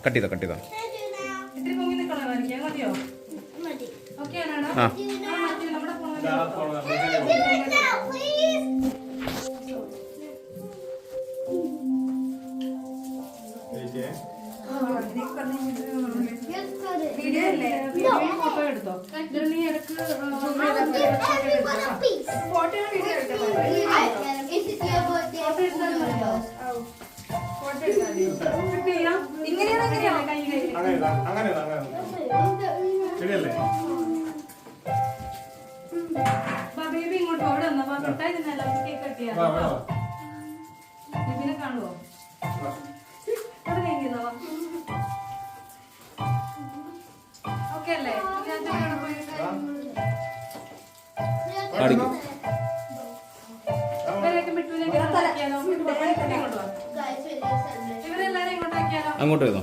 Cut ചെയ്തോ cut ചെയ്തോ. ഇത്തിരി പൊങ്ങി നിൽക്കണമായിരിക്കും, മതിയോ? ഓക്കെ ആണോ? ആ നമ്മുടെ ഫോൺ വീഡിയോ അല്ലേ? ഫോട്ടോ എടുത്തോ. ഇതിൽ നീ ഇടക്ക് ഫോട്ടോ വീഡിയോ എടുത്തോ. ഇങ്ങനെയാണ് കൈ ബേബി ഇങ്ങോട്ട് ഓടെ വന്നോ. മിഠായി തിന്നല്ല, കേക്ക് കട്ടിയാ. ബേബിനെ കാണുവോ? അവിടെ നീങ്ങിന്നോ. ഓക്കെ അല്ലേ? കാണിക്കും. ഇവരെല്ലാരും ഇങ്ങോട്ടാക്കിയാലോ? അങ്ങോട്ട് ചെയ്തോ.